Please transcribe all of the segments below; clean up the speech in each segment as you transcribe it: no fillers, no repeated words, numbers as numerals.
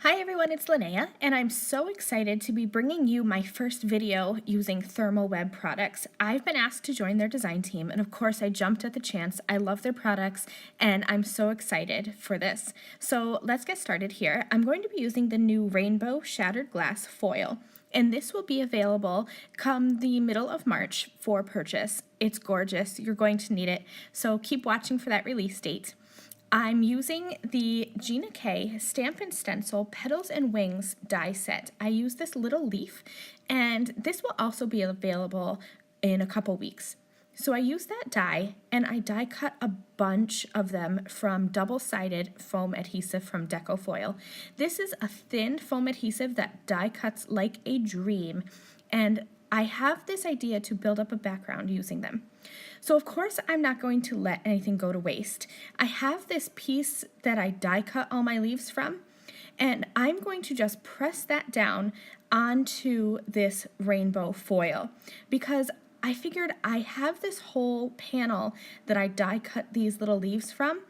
Hi everyone, it's Lynnea, and I'm so excited to be bringing you my first video using ThermOWeb products. I've been asked to join their design team, and of course I jumped at the chance. I love their products, and I'm so excited for this. So let's get started here. I'm going to be using the new Rainbow Shattered Glass Foil, and this will be available come the middle of March for purchase. It's gorgeous. You're going to need it, so keep watching for that release date. I'm using the Gina K Stamp and Stencil Petals and Wings die set. I use this little leaf, and this will also be available in a couple weeks. So I use that die, and I die cut a bunch of them from double-sided foam adhesive from DecoFoil. This is a thin foam adhesive that die cuts like a dream, and I have this idea to build up a background using them. So of course I'm not going to let anything go to waste. I have this piece that I die cut all my leaves from, and I'm going to just press that down onto this rainbow foil because I figured I have this whole panel that I die cut these little leaves from.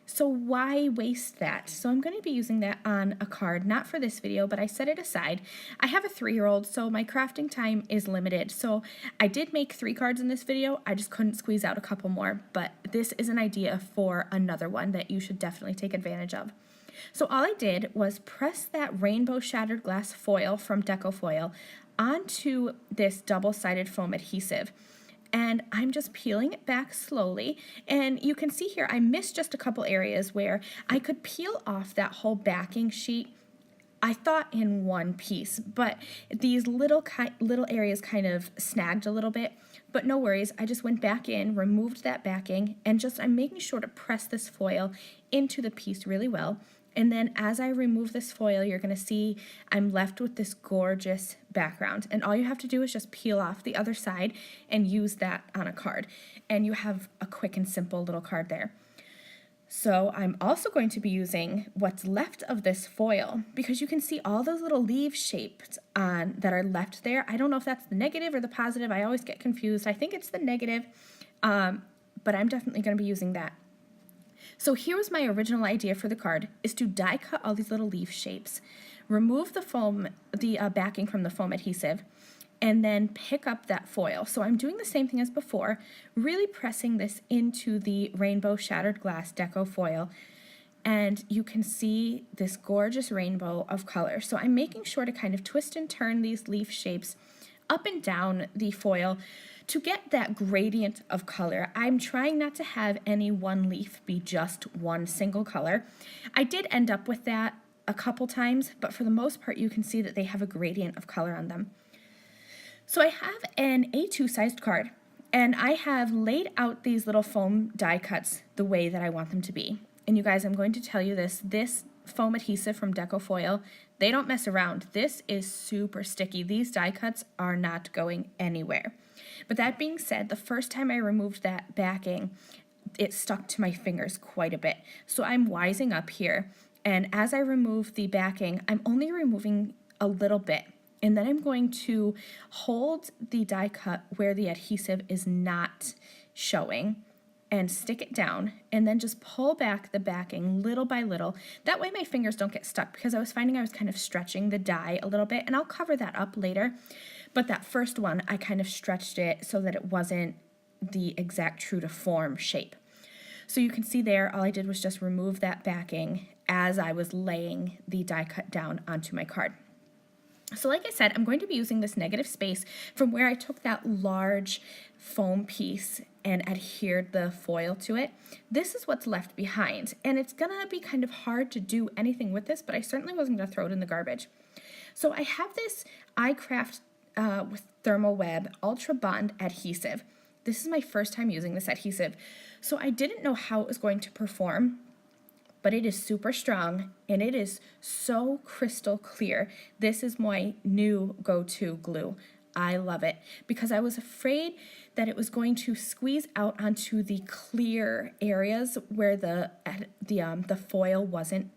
So why waste that? So I'm going to be using that on a card, not for this video, but I set it aside. I have a 3-year-old, so my crafting time is limited. So I did make 3 cards in this video. I just couldn't squeeze out a couple more, but this is an idea for another one that you should definitely take advantage of. So all I did was press that rainbow shattered glass foil from DecoFoil onto this double-sided foam adhesive. And I'm just peeling it back slowly, and you can see here I missed just a couple areas where I could peel off that whole backing sheet, I thought in one piece, but these little areas kind of snagged a little bit, but no worries. I just went back in, removed that backing, and I'm making sure to press this foil into the piece really well. And then as I remove this foil, you're going to see I'm left with this gorgeous background. And all you have to do is just peel off the other side and use that on a card. And you have a quick and simple little card there. So I'm also going to be using what's left of this foil because you can see all those little leaf shapes that are left there. I don't know if that's the negative or the positive. I always get confused. I think it's the negative, but I'm definitely going to be using that. So here was my original idea for the card, is to die cut all these little leaf shapes, remove the foam, the backing from the foam adhesive, and then pick up that foil. So I'm doing the same thing as before, really pressing this into the Rainbow Shattered Glass Deco Foil, and you can see this gorgeous rainbow of color. So I'm making sure to kind of twist and turn these leaf shapes up and down the foil to get that gradient of color. I'm trying not to have any one leaf be just one single color. I did end up with that a couple times, but for the most part you can see that they have a gradient of color on them. So I have an A2 sized card, and I have laid out these little foam die cuts the way that I want them to be. And you guys, I'm going to tell you this foam adhesive from DecoFoil, they don't mess around. This is super sticky. These die cuts are not going anywhere. But that being said, the first time I removed that backing, it stuck to my fingers quite a bit. So I'm wising up here, and as I remove the backing, I'm only removing a little bit. And then I'm going to hold the die cut where the adhesive is not showing and stick it down, and then just pull back the backing little by little. That way my fingers don't get stuck, because I was finding I was kind of stretching the die a little bit, and I'll cover that up later. But that first one, I kind of stretched it so that it wasn't the exact true to form shape. So you can see there, all I did was just remove that backing as I was laying the die cut down onto my card. So like I said, I'm going to be using this negative space from where I took that large foam piece and adhered the foil to it. This is what's left behind, and it's gonna be kind of hard to do anything with this, but I certainly wasn't gonna throw it in the garbage. So I have this iCraft with ThermOWeb Ultra Bond adhesive. This is my first time using this adhesive, so I didn't know how it was going to perform, but it is super strong and it is so crystal clear. This is my new go-to glue. I love it because I was afraid that it was going to squeeze out onto the clear areas where the foil wasn't,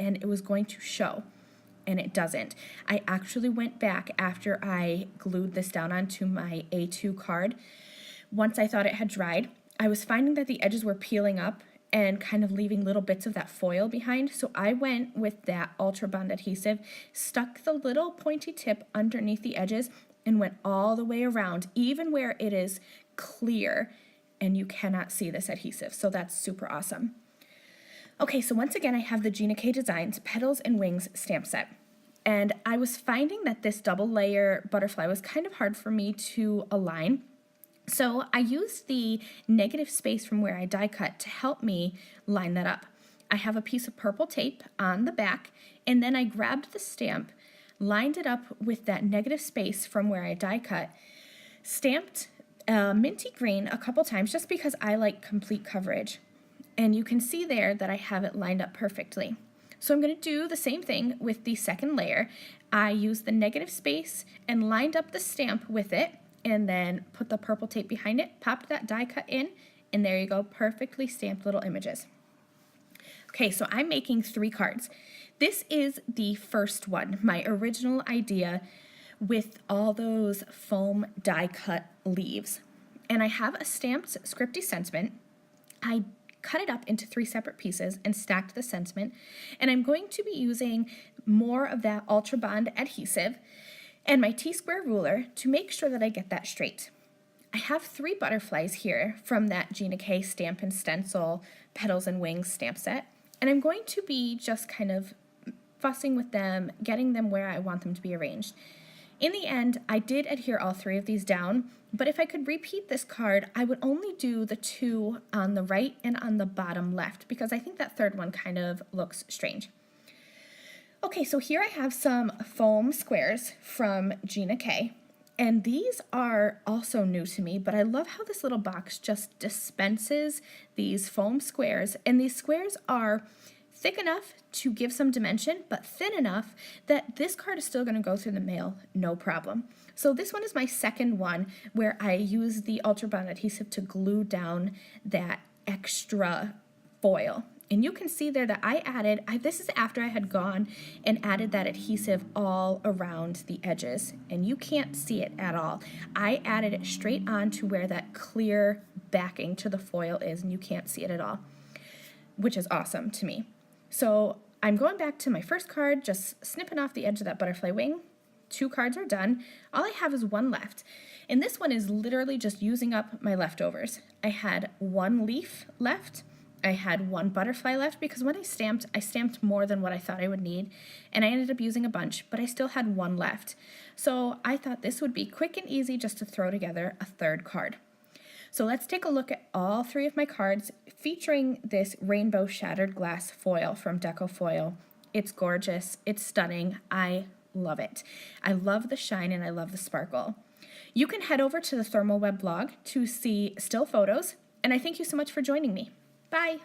and it was going to show, and it doesn't. I actually went back after I glued this down onto my A2 card. Once I thought it had dried, I was finding that the edges were peeling up, and kind of leaving little bits of that foil behind. So I went with that Ultra Bond adhesive, stuck the little pointy tip underneath the edges, and went all the way around, even where it is clear and you cannot see this adhesive. So that's super awesome. Okay, so once again, I have the Gina K Designs Petals and Wings stamp set. And I was finding that this double layer butterfly was kind of hard for me to align. So I used the negative space from where I die cut to help me line that up. I have a piece of purple tape on the back, and then I grabbed the stamp, lined it up with that negative space from where I die cut, stamped minty green a couple times just because I like complete coverage. And you can see there that I have it lined up perfectly. So I'm going to do the same thing with the second layer. I used the negative space and lined up the stamp with it, and then put the purple tape behind it, popped that die cut in, and there you go, perfectly stamped little images. Okay, so I'm making 3 cards. This is the first one, my original idea with all those foam die cut leaves. And I have a stamped scripty sentiment. I cut it up into 3 separate pieces and stacked the sentiment. And I'm going to be using more of that Ultra Bond adhesive and my T-square ruler to make sure that I get that straight. I have 3 butterflies here from that Gina K Stamp and Stencil Petals and Wings stamp set, and I'm going to be just kind of fussing with them, getting them where I want them to be arranged. In the end, I did adhere all 3 of these down, but if I could repeat this card, I would only do the 2 on the right and on the bottom left, because I think that third one kind of looks strange. Okay, so here I have some foam squares from Gina K, and these are also new to me, but I love how this little box just dispenses these foam squares, and these squares are thick enough to give some dimension, but thin enough that this card is still going to go through the mail, no problem. So this one is my second one where I use the Ultra Bond adhesive to glue down that extra foil. And you can see there that I added, this is after I had gone and added that adhesive all around the edges, and you can't see it at all. I added it straight on to where that clear backing to the foil is, and you can't see it at all, which is awesome to me. So I'm going back to my first card, just snipping off the edge of that butterfly wing. 2 cards are done. All I have is 1 left. And this one is literally just using up my leftovers. I had 1 leaf left. I had 1 butterfly left because when I stamped more than what I thought I would need, and I ended up using a bunch, but I still had 1 left. So I thought this would be quick and easy just to throw together a 3rd card. So let's take a look at all 3 of my cards featuring this rainbow shattered glass foil from DecoFoil. It's gorgeous, it's stunning, I love it. I love the shine and I love the sparkle. You can head over to the ThermOWeb blog to see still photos, and I thank you so much for joining me. Bye!